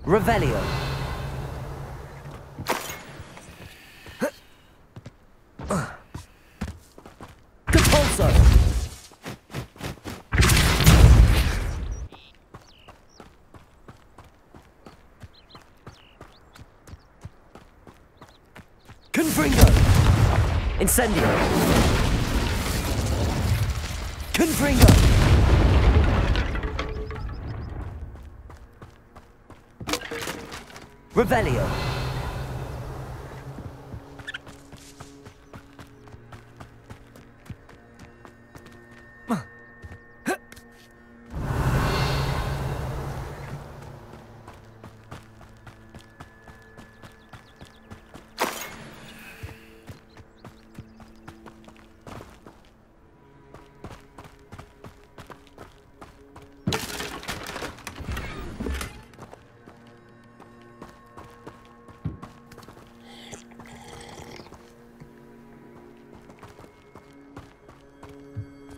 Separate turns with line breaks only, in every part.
Revelio. Compulso. Confringo. Incendio. Confringo. Revelio.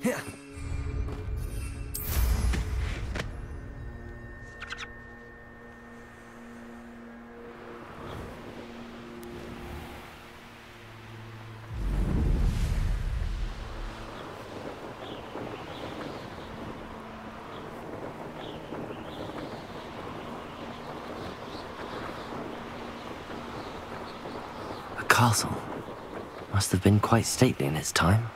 Yeah.
A castle. Must have been quite stately in its time.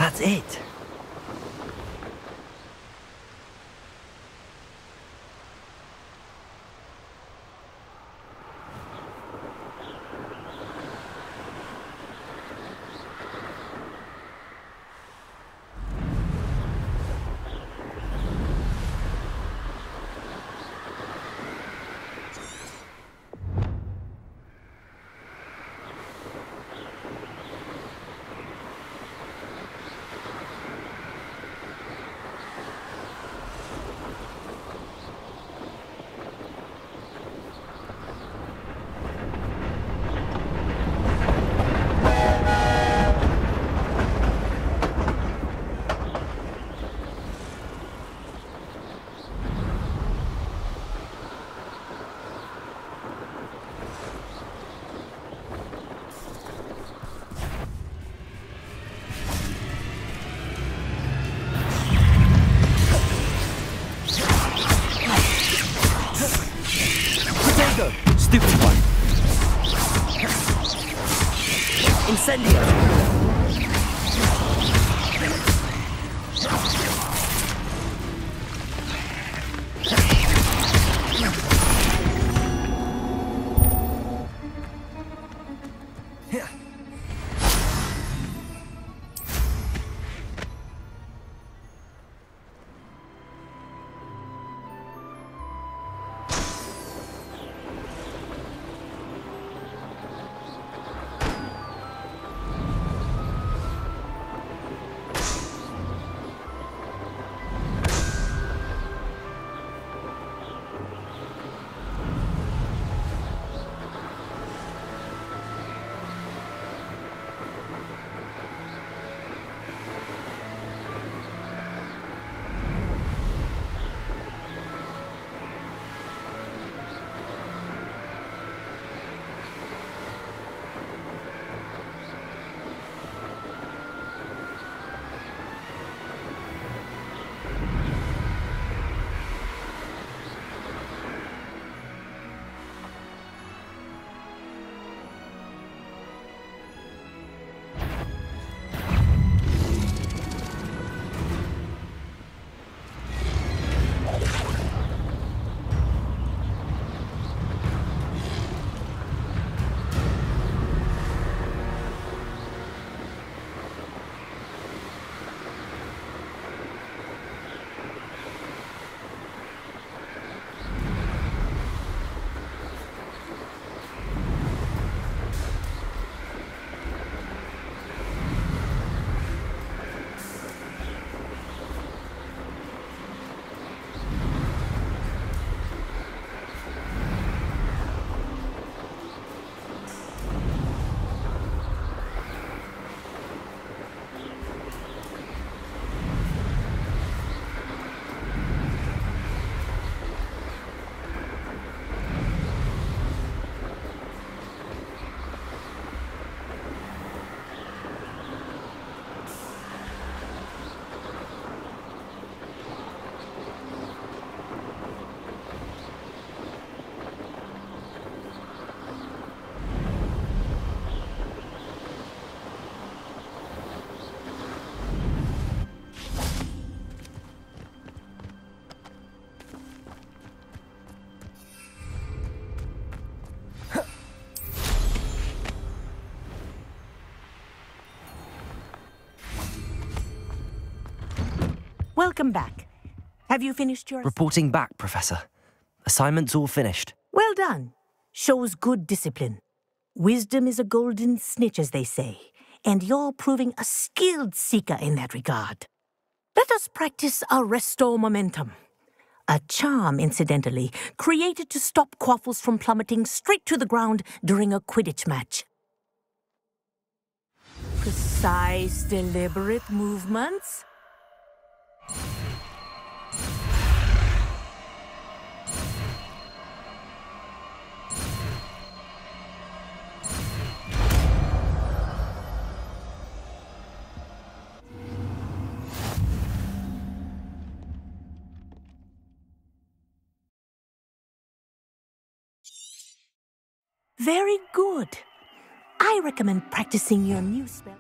That's it. Stupid one. Incendio.
Welcome back. Have you finished your...
Reporting back, Professor. Assignment's all finished.
Well done. Shows good discipline. Wisdom is a golden snitch, as they say, and you're proving a skilled seeker in that regard. Let us practice our Restore Momentum. A charm, incidentally, created to stop Quaffles from plummeting straight to the ground during a Quidditch match. Precise, deliberate movements. Very good. I recommend practicing your new spell.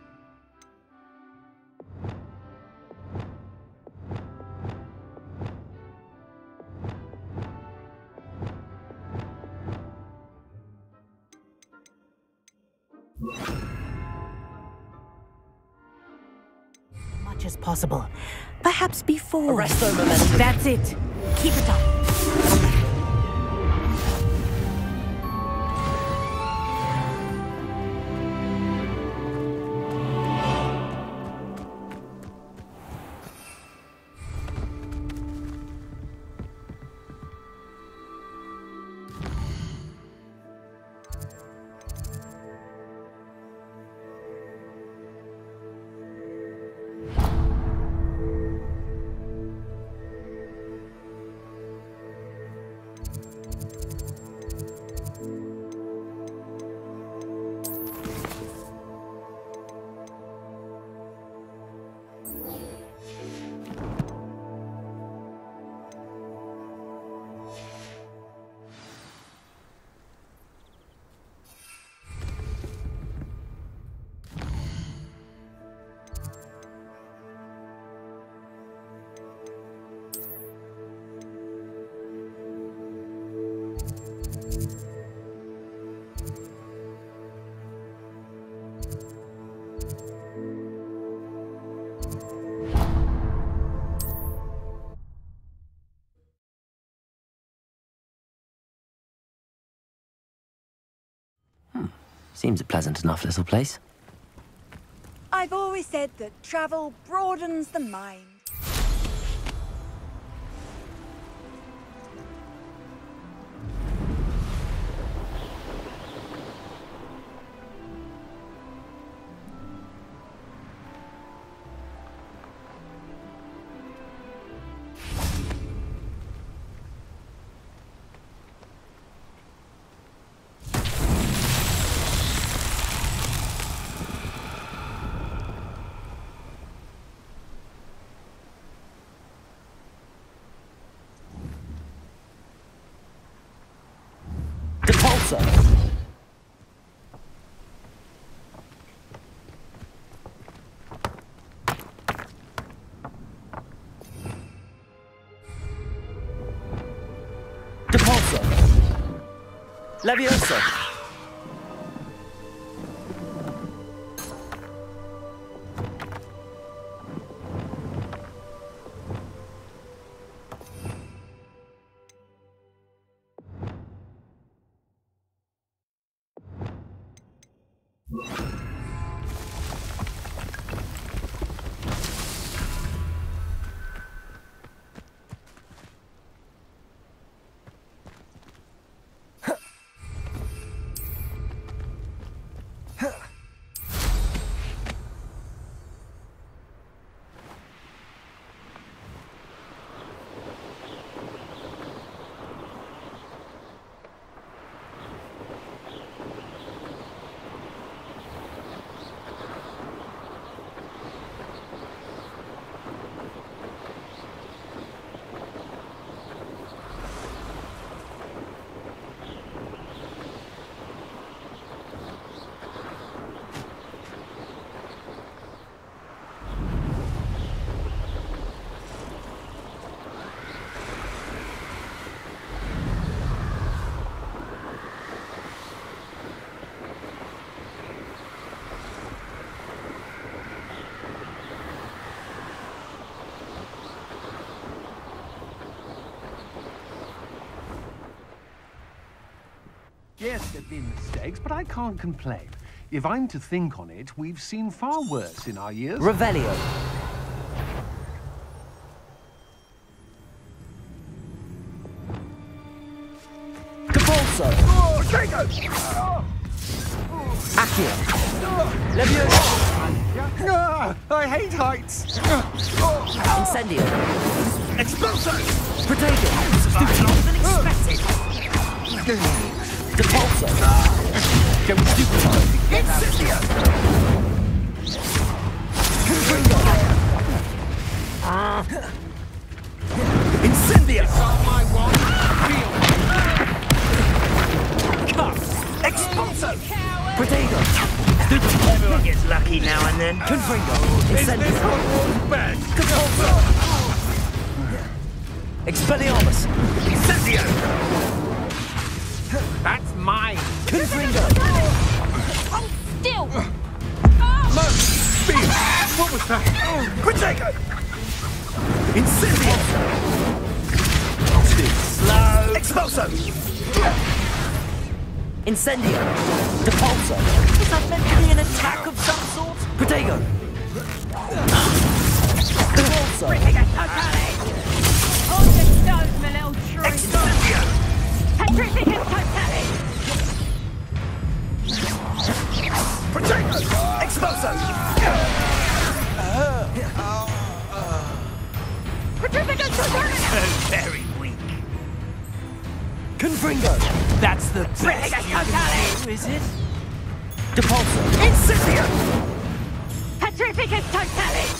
Much as possible. Perhaps before.
Arresto Momentum.
That's it. Keep it up.
Seems a pleasant enough little place.
I've always said that travel broadens the mind.
Depulsor. Leviosa.
Yes, there've been mistakes, but I can't complain. If I'm to think on it, we've seen far worse in our years.
Revelio. Capulso.
Oh, Draco!
Accio. Leviosa.
I hate heights!
Incendio.
Expulso!
Protego. Longer than expected. Depulso.
Incendio!
Incendio.
I want
Expulso. Protego.
Everyone gets lucky now and then.
Confringo. Incendio.
Capulso!
Expelliarmus.
Incendio! That's mine!
Confringo.
Still!
No! Speed! What was that? Protego!
Incendio.
Slow.
Expulso. Incendio. Depulso. Was that meant to be an attack of some sort? Protego. Depulso.
Hold your stones, my little tree!
Incendio.
Petrificus Totalis!
Protego. Expulso.
Petrificus Totalis!
Very weak.
Confringo.
That's the best
Petrificus
you can
Totalis!
do, is it?
Depulso. Incendio.
Petrificus Totalis!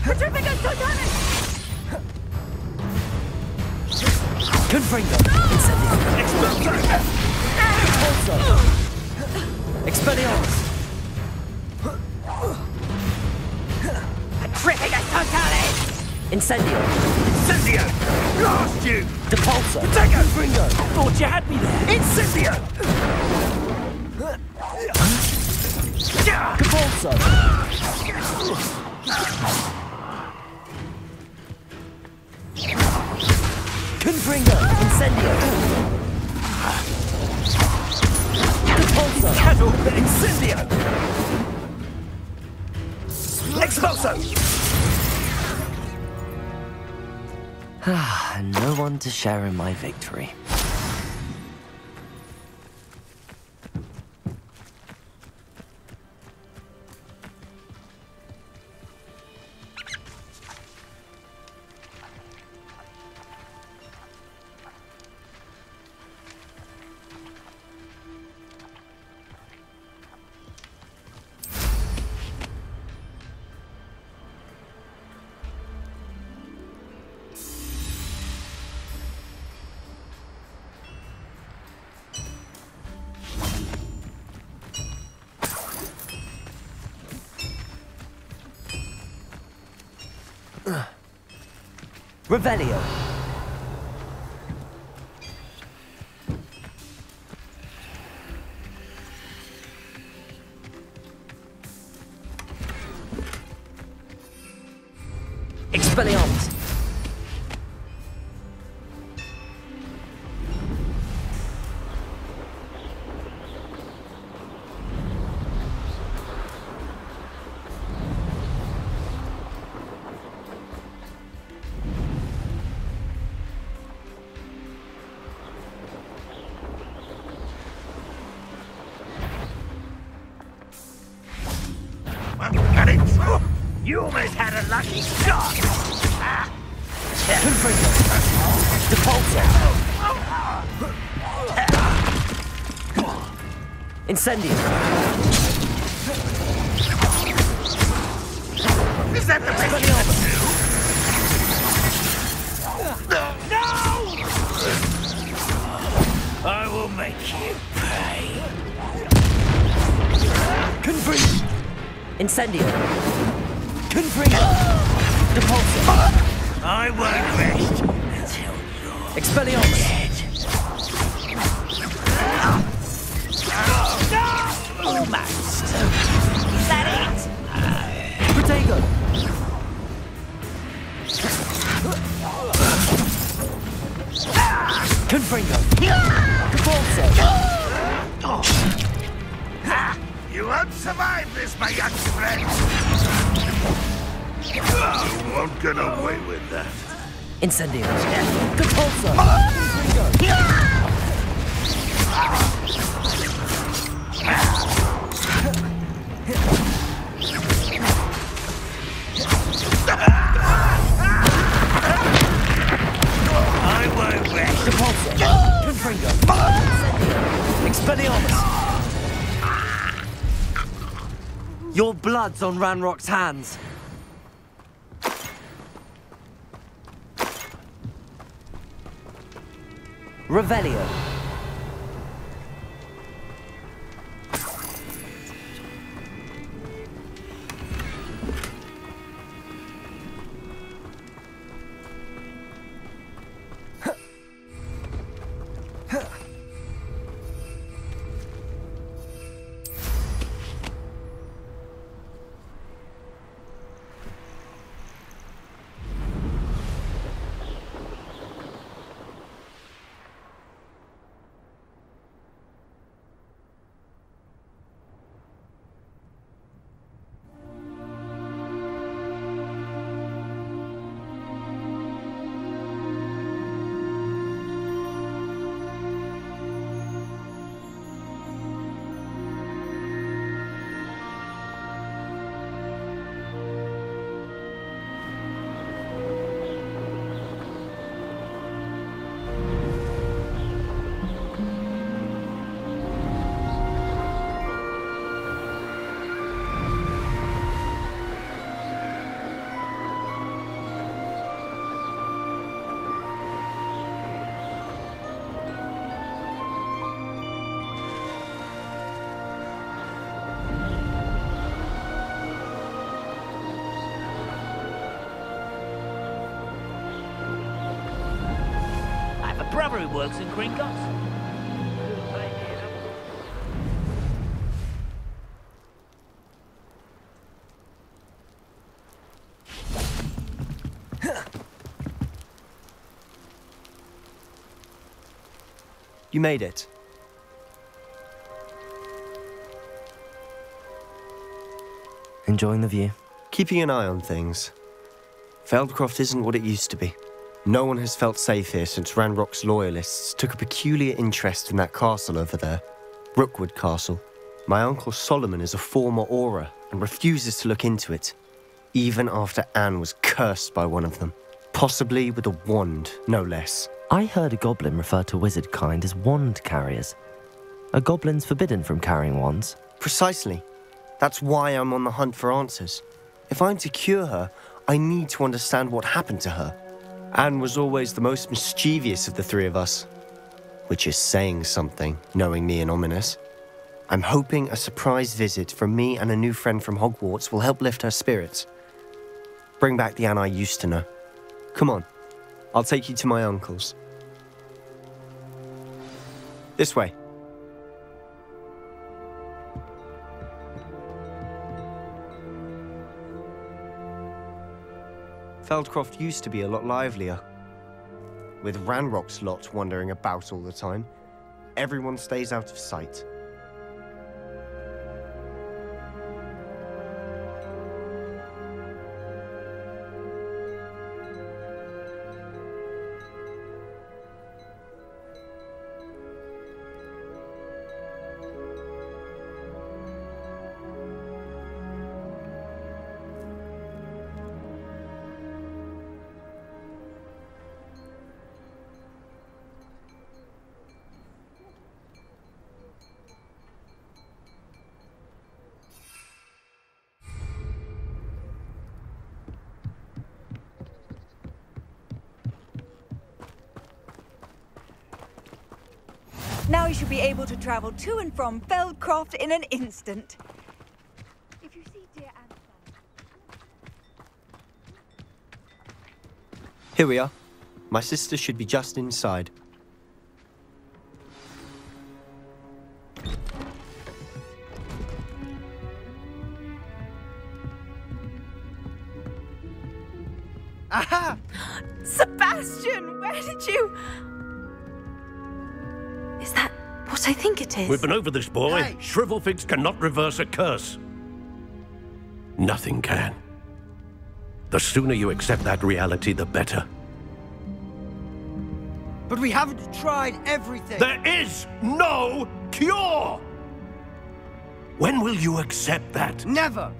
Petrificus Totalis!
Confringo. Incendio.
Expulso.
Depulso. Expelliarmus.
Petrificus Totalis!
Incendio.
Incendio. Blast you.
Depulso. Confringo.
Thought you had me there.
Incendio. Capulso. Confringo. Incendio. Capulso. Incendio. Expulso. No one to share in my victory. Revelio. Expelliarmus.
You almost had a lucky shot.
Confringo. Depulso. Incendio.
Is that the best you can do? No! I will make you pay.
Confringo. Incendio. Confringo. Depulso.
I won't rest until you're
Expelliarmus.
dead. No! Almost. Is that it?
Protego. Confringo! Cabalso!
You won't survive this, my young friend! You won't get away with that.
Incendio! Cabalso! Confringo!
I won't rest.
Depulso! Confringo! Expelliarmus! Your blood's on Ranrock's hands. Revelio.
Brother who works in Gringotts.
You made it.
Enjoying the view?
Keeping an eye on things. Feldcroft isn't what it used to be. No one has felt safe here since Ranrock's loyalists took a peculiar interest in that castle over there, Rookwood Castle. My uncle Solomon is a former Auror and refuses to look into it, even after Anne was cursed by one of them, possibly with a wand, no less.
I heard a goblin refer to wizard kind as wand carriers. Are goblins forbidden from carrying wands?
Precisely. That's why I'm on the hunt for answers. If I'm to cure her, I need to understand what happened to her. Anne was always the most mischievous of the three of us, which is saying something, knowing me and Ominis. I'm hoping a surprise visit from me and a new friend from Hogwarts will help lift her spirits. Bring back the Anne I used to know. Come on, I'll take you to my uncle's. This way. Feldcroft used to be a lot livelier. With Ranrock's lot wandering about all the time, everyone stays out of sight.
Now you should be able to travel to and from Feldcroft in an instant. If you see dear Anne...
Here we are. My sister should be just inside.
Aha!
Sebastian, where did you... Is that what I think it is?
We've been over this, boy.
Hey.
Shrivelfigs cannot reverse a curse. Nothing can. The sooner you accept that reality, the better.
But we haven't tried everything.
There is no cure! When will you accept that?
Never!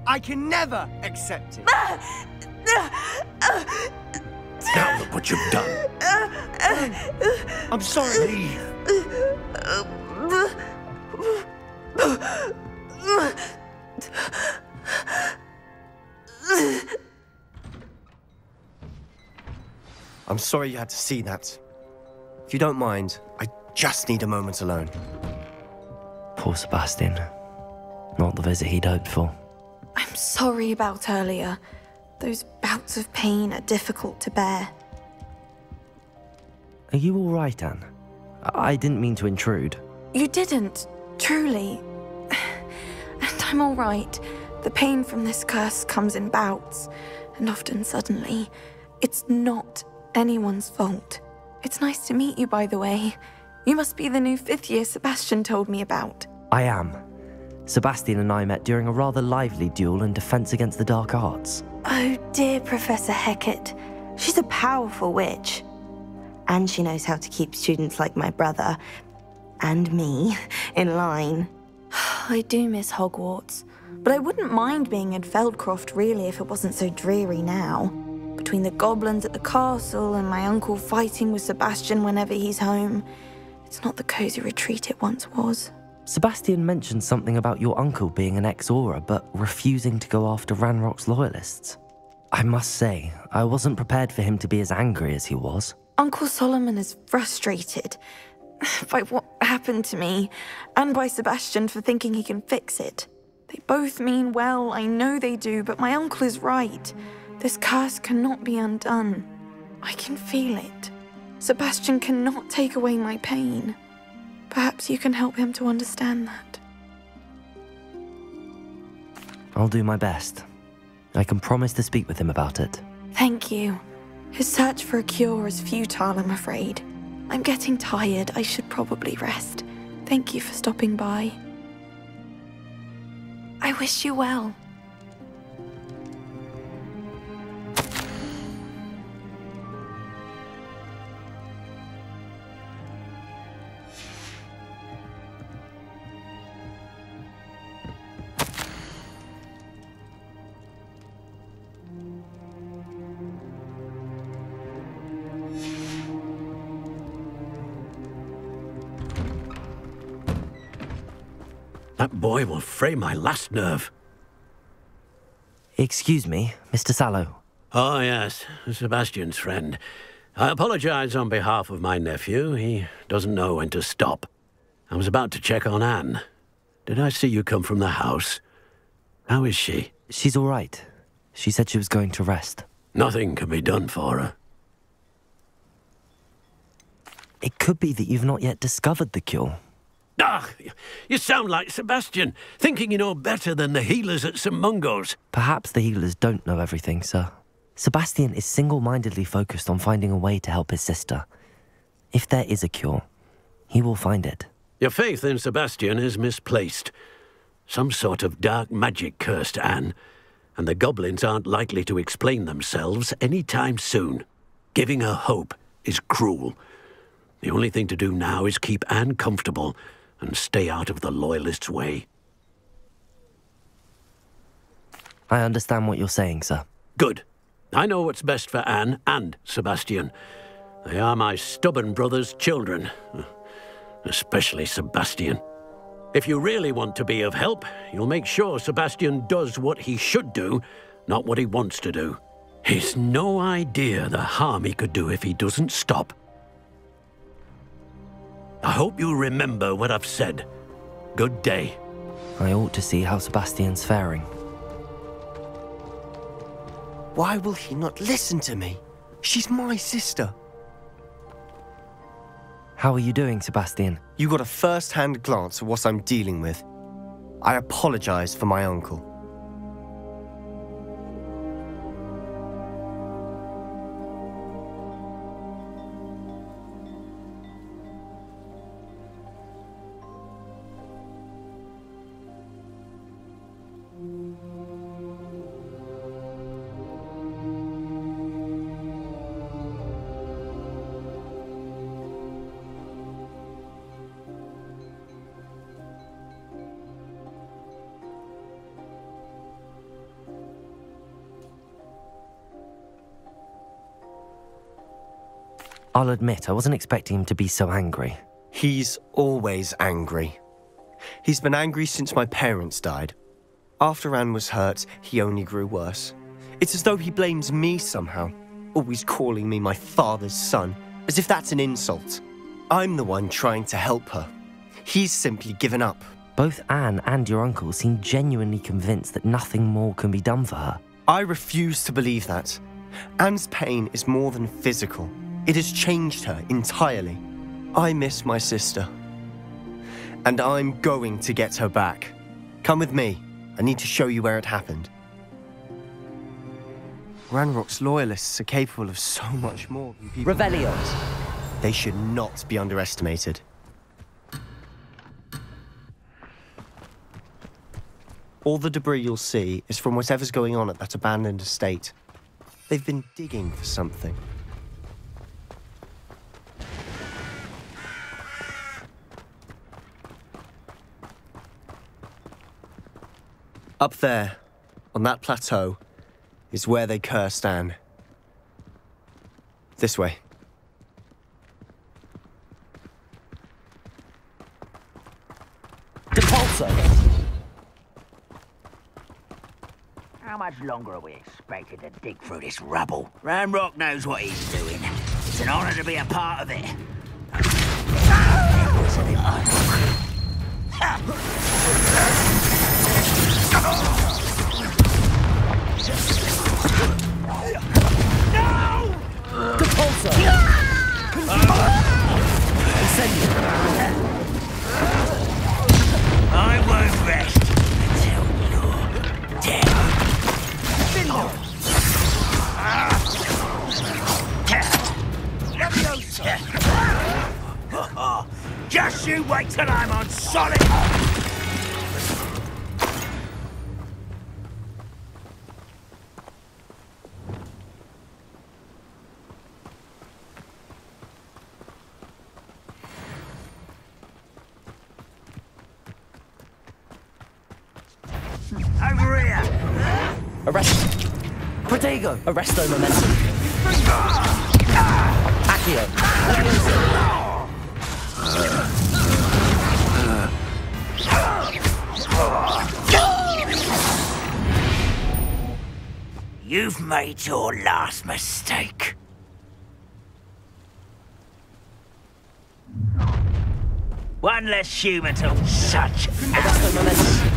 I can never accept it.
Now look what you've done.
I'm sorry.
Leave.
I'm sorry you had to see that. If you don't mind, I just need a moment alone.
Poor Sebastian. Not the visit he'd hoped for.
I'm sorry about earlier. Those bouts of pain are difficult to bear.
Are you all right, Anne? I didn't mean to intrude.
You didn't, truly. And I'm all right. The pain from this curse comes in bouts, and often suddenly. It's not anyone's fault. It's nice to meet you, by the way. You must be the new 5th year Sebastian told me about.
I am. Sebastian and I met during a rather lively duel in Defense Against the Dark Arts.
Oh, dear Professor Hecat. She's a powerful witch. And she knows how to keep students like my brother, and me, in line. I do miss Hogwarts, but I wouldn't mind being in Feldcroft, really, if it wasn't so dreary now. Between the goblins at the castle and my uncle fighting with Sebastian whenever he's home, it's not the cozy retreat it once was.
Sebastian mentioned something about your uncle being an ex-Auror, but refusing to go after Ranrock's loyalists. I must say, I wasn't prepared for him to be as angry as he was.
Uncle Solomon is frustrated by what happened to me, and by Sebastian for thinking he can fix it. They both mean well, I know they do, but my uncle is right. This curse cannot be undone. I can feel it. Sebastian cannot take away my pain. Perhaps you can help him to understand that.
I'll do my best. I can promise to speak with him about it.
Thank you. His search for a cure is futile, I'm afraid. I'm getting tired. I should probably rest. Thank you for stopping by. I wish you well.
That boy will fray my last nerve.
Excuse me, Mr. Sallow.
Oh, yes, Sebastian's friend. I apologize on behalf of my nephew. He doesn't know when to stop. I was about to check on Anne. Did I see you come from the house? How is she?
She's all right. She said she was going to rest.
Nothing can be done for her.
It could be that you've not yet discovered the cure.
Ah, you sound like Sebastian, thinking you know better than the healers at St. Mungo's.
Perhaps the healers don't know everything, sir. Sebastian is single-mindedly focused on finding a way to help his sister. If there is a cure, he will find it.
Your faith in Sebastian is misplaced. Some sort of dark magic cursed Anne, and the goblins aren't likely to explain themselves any time soon. Giving her hope is cruel. The only thing to do now is keep Anne comfortable and stay out of the Loyalists' way.
I understand what you're saying, sir.
Good. I know what's best for Anne and Sebastian. They are my stubborn brother's children. Especially Sebastian. If you really want to be of help, you'll make sure Sebastian does what he should do, not what he wants to do. He's no idea the harm he could do if he doesn't stop. I hope you remember what I've said. Good day.
I ought to see how Sebastian's faring.
Why will he not listen to me? She's my sister.
How are you doing, Sebastian?
You got a first-hand glance at what I'm dealing with. I apologize for my uncle.
I'll admit, I wasn't expecting him to be so angry.
He's always angry. He's been angry since my parents died. After Anne was hurt, he only grew worse. It's as though he blames me somehow, always calling me my father's son, as if that's an insult. I'm the one trying to help her. He's simply given up.
Both Anne and your uncle seem genuinely convinced that nothing more can be done for her.
I refuse to believe that. Anne's pain is more than physical. It has changed her entirely. I miss my sister. And I'm going to get her back. Come with me. I need to show you where it happened. Ranrock's loyalists are capable of so much more than people...
Revelio.
They should not be underestimated. All the debris you'll see is from whatever's going on at that abandoned estate. They've been digging for something. Up there, on that plateau, is where they cursed Anne. This way.
Depulso!
How much longer are we expected to dig through this rubble? Ranrock knows what he's doing. It's an honor to be a part of it.
No! Depulso!
I won't rest until you're dead. Just you wait till I'm on solid. Over here!
Arrest! Protego! Arresto momentum! Accio!
You've made your last mistake. One less human to such.
Arresto momentum!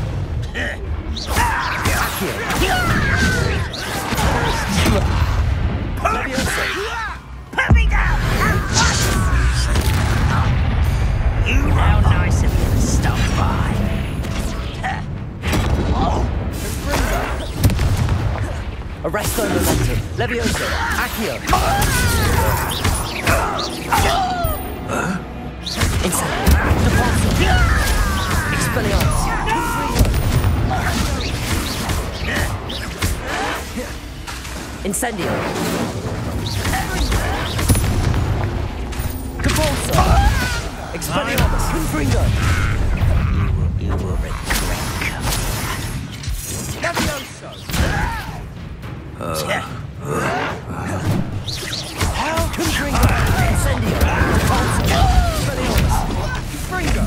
Put me down! You now nice of you to stop by.
Arresto momentum! Levioso! Accio! Inside! Depulso! Expelliarmus! Incendio! Depulso! Expelliarmus! Confringo!
You will regret coming.
Levioso! Confringo! Incendio! Depulso! Expelliarmus! Confringo!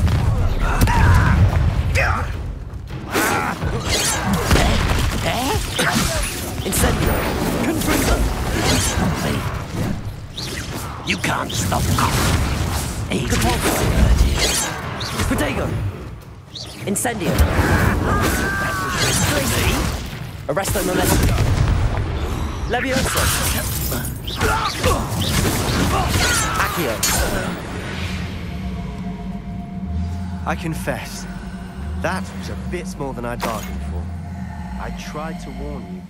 Incendio! Confringo!
You can't stop me.
Protego! Incendio! Arresto momentum! Levioso! Accio!
I confess, that was a bit more than I bargained for. I tried to warn you.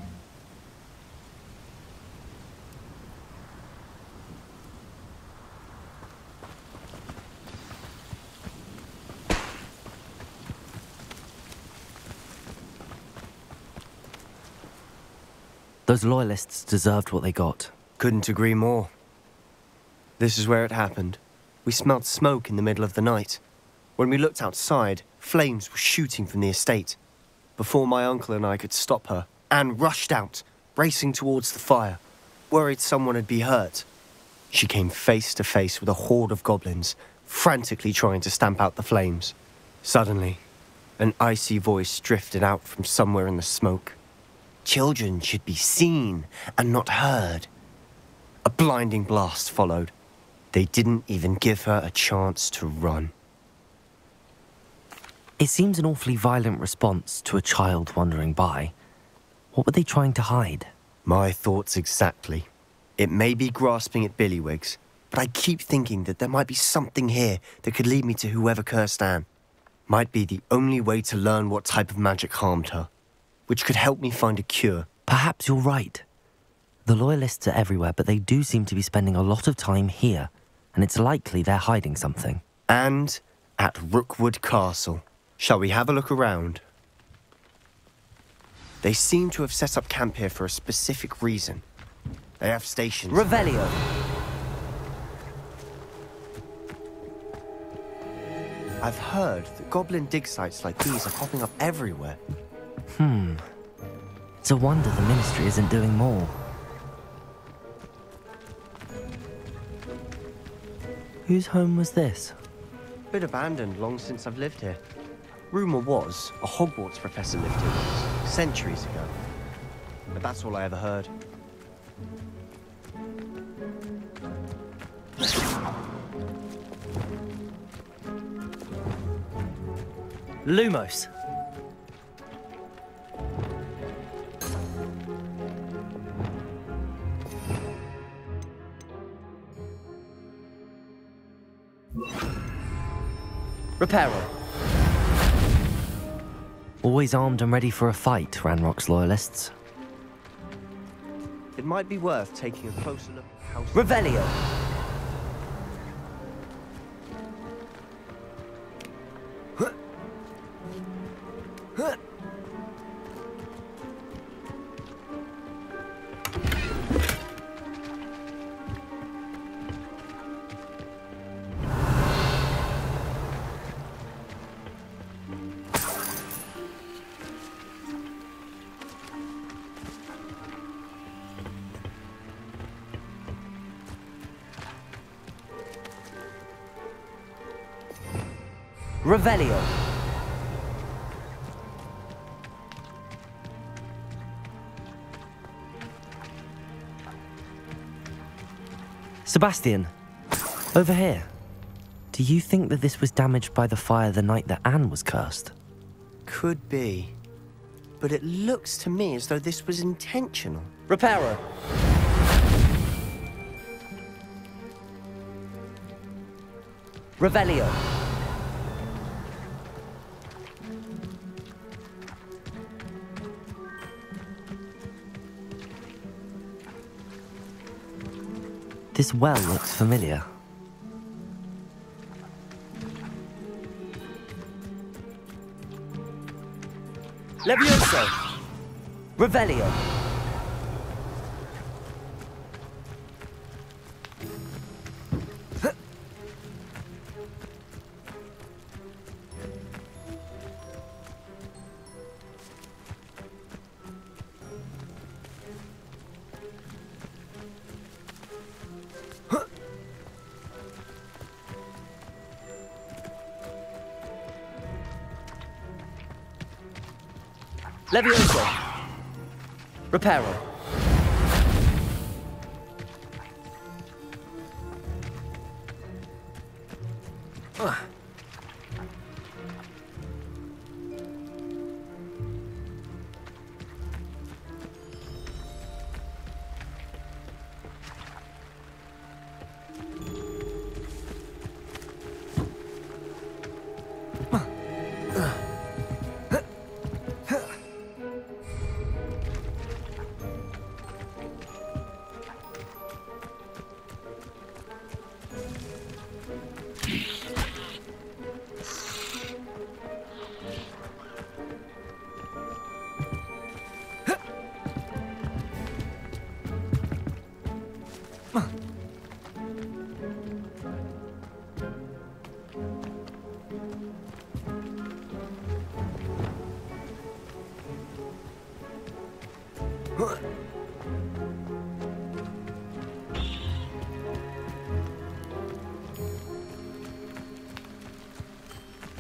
Those loyalists deserved what they got.
Couldn't agree more. This is where it happened. We smelled smoke in the middle of the night. When we looked outside, flames were shooting from the estate. Before my uncle and I could stop her, Anne rushed out, racing towards the fire, worried someone had been hurt. she came face to face with a horde of goblins, frantically trying to stamp out the flames. Suddenly, an icy voice drifted out from somewhere in the smoke. Children should be seen and not heard. A blinding blast followed. They didn't even give her a chance to run.
It seems an awfully violent response to a child wandering by. What were they trying to hide?
My thoughts exactly. It may be grasping at Billywigs, but I keep thinking that there might be something here that could lead me to whoever cursed Anne. Might be the only way to learn what type of magic harmed her, which could help me find a cure.
Perhaps you're right. The Loyalists are everywhere, but they do seem to be spending a lot of time here, and it's likely they're hiding something.
And at Rookwood Castle. Shall we have a look around? They seem to have set up camp here for a specific reason. They have stations.
Revelio.
I've heard that goblin dig sites like these are popping up everywhere.
It's a wonder the Ministry isn't doing more. Whose home was this?
Bit abandoned long since I've lived here. Rumour was a Hogwarts professor lived here once, centuries ago. But that's all I ever heard.
Lumos. Reparo.
Always armed and ready for a fight, Ranrock's Loyalists.
It might be worth taking a closer look at House...
Revelio. Revelio.
Sebastian, over here. Do you think that this was damaged by the fire the night that Anne was cursed?
Could be. But it looks to me as though this was intentional.
Reparo. Revelio.
This well looks familiar.
Levioso. Revelio. Levioso. Reparo.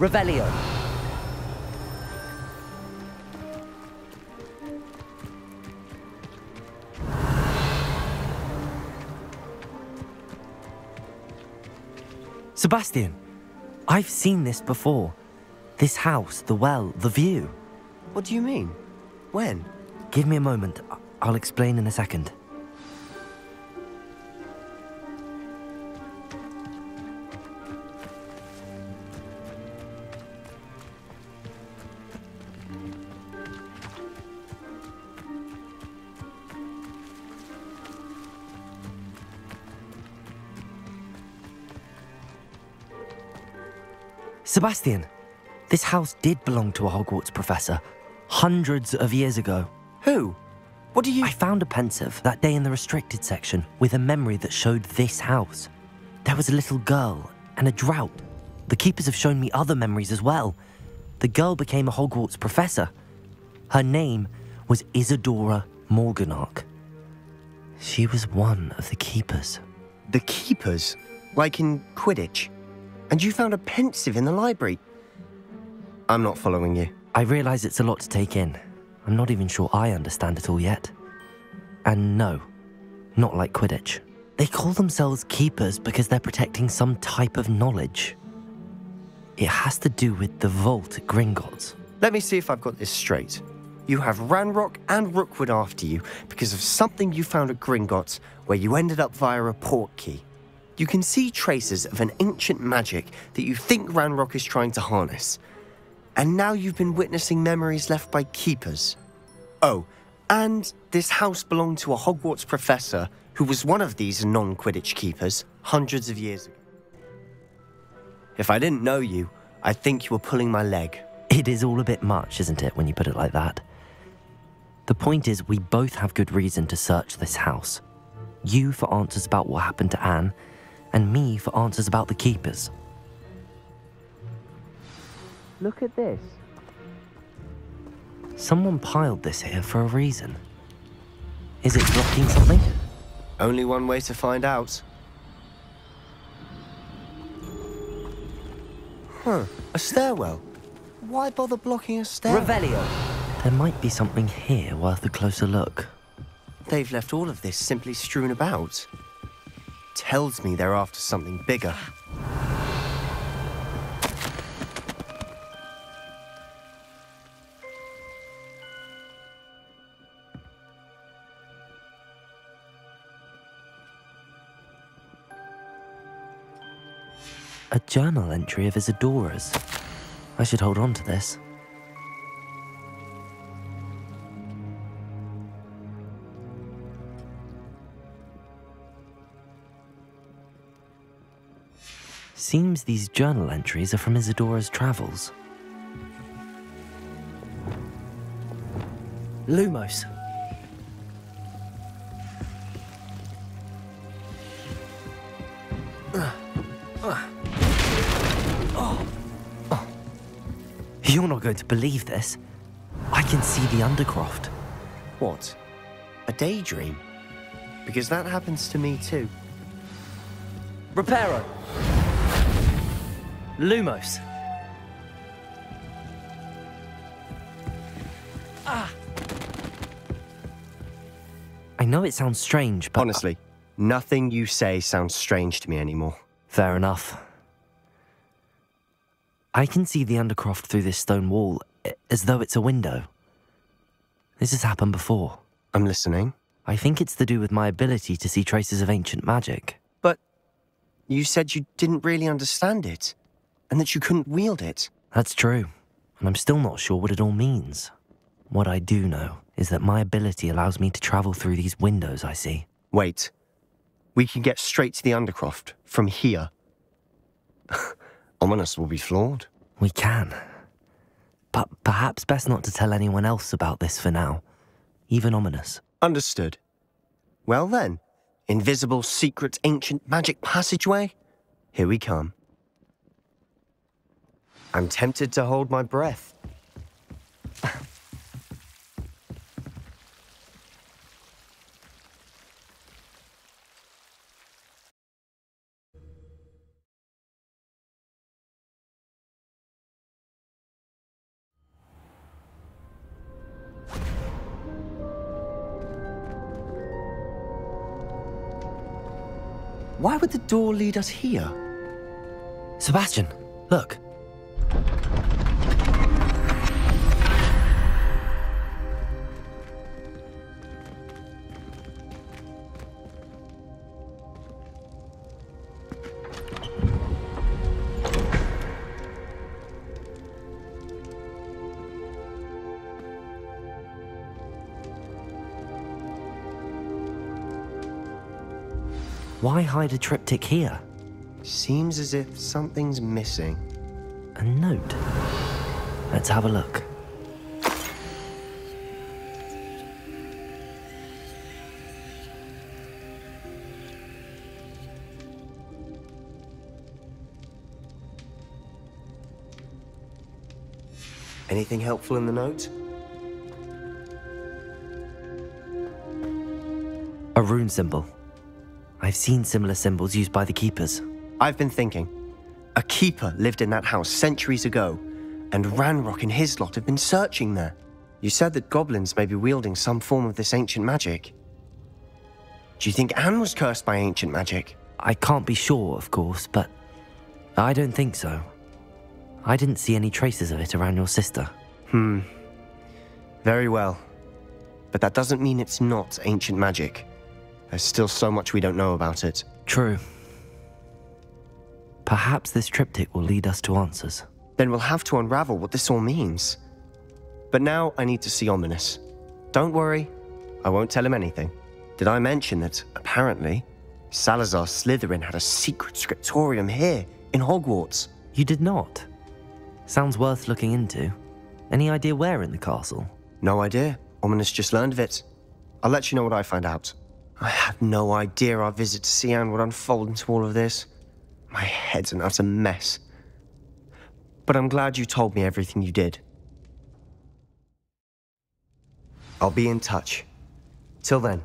Revelio.
Sebastian, I've seen this before. This house, the well, the view.
What do you mean? When?
Give me a moment. I'll explain in a second. Sebastian, this house did belong to a Hogwarts professor, hundreds of years ago.
Who? What do you—
I found a pensive that day in the restricted section with a memory that showed this house. There was a little girl and a drought. The keepers have shown me other memories as well. The girl became a Hogwarts professor. Her name was Isadora Morganach. She was one of the keepers.
The keepers? Like in Quidditch? And you found a pensive in the library? I'm not following you.
I realize it's a lot to take in. I'm not even sure I understand it all yet. And no, not like Quidditch. They call themselves keepers because they're protecting some type of knowledge. It has to do with the vault at Gringotts.
Let me see if I've got this straight. You have Ranrock and Rookwood after you because of something you found at Gringotts where you ended up via a portkey. You can see traces of an ancient magic that you think Ranrock is trying to harness. And now you've been witnessing memories left by keepers. Oh, and this house belonged to a Hogwarts professor who was one of these non-Quidditch keepers hundreds of years ago. If I didn't know you, I'd think you were pulling my leg.
It is all a bit much, isn't it, when you put it like that? The point is, we both have good reason to search this house. You for answers about what happened to Anne, and me for answers about the keepers. Look at this. Someone piled this here for a reason. Is it blocking something?
Only one way to find out. Huh, a stairwell. Why bother blocking a stairwell?
Revelio.
There might be something here worth a closer look.
They've left all of this simply strewn about. Tells me they're after something bigger.
A journal entry of Isadora's. I should hold on to this. Seems these journal entries are from Isadora's travels.
Lumos.
You're not going to believe this. I can see the Undercroft.
What? A daydream? Because that happens to me too.
Reparo. Lumos.
I know it sounds strange, but...
Honestly, nothing you say sounds strange to me anymore.
Fair enough. I can see the Undercroft through this stone wall, as though it's a window. This has happened before.
I'm listening.
I think it's to do with my ability to see traces of ancient magic.
But you said you didn't really understand it, and that you couldn't wield it.
That's true, and I'm still not sure what it all means. What I do know is that my ability allows me to travel through these windows I see.
Wait. We can get straight to the Undercroft from here. Ominis will be floored.
We can. But perhaps best not to tell anyone else about this for now. Even Ominis.
Understood. Well then, invisible, secret, ancient magic passageway? Here we come. I'm tempted to hold my breath. why would the door lead us here?
Sebastian, look. Why hide a triptych here?
Seems as if something's missing.
A note. Let's have a look.
Anything helpful in the note?
A rune symbol. I've seen similar symbols used by the keepers.
I've been thinking. A keeper lived in that house centuries ago, and Ranrock and his lot have been searching there. You said that goblins may be wielding some form of this ancient magic. Do you think Anne was cursed by ancient magic?
I can't be sure, of course, but I don't think so. I didn't see any traces of it around your sister.
Very well. But that doesn't mean it's not ancient magic. There's still so much we don't know about it.
True. Perhaps this triptych will lead us to answers.
Then we'll have to unravel what this all means. But now I need to see Ominis. Don't worry, I won't tell him anything. Did I mention that, apparently, Salazar Slytherin had a secret scriptorium here, in Hogwarts?
You did not? Sounds worth looking into. Any idea where in the castle?
No idea. Ominis just learned of it. I'll let you know what I find out. I had no idea our visit to Cian would unfold into all of this. My head's an utter mess. But I'm glad you told me everything you did. I'll be in touch. Till then.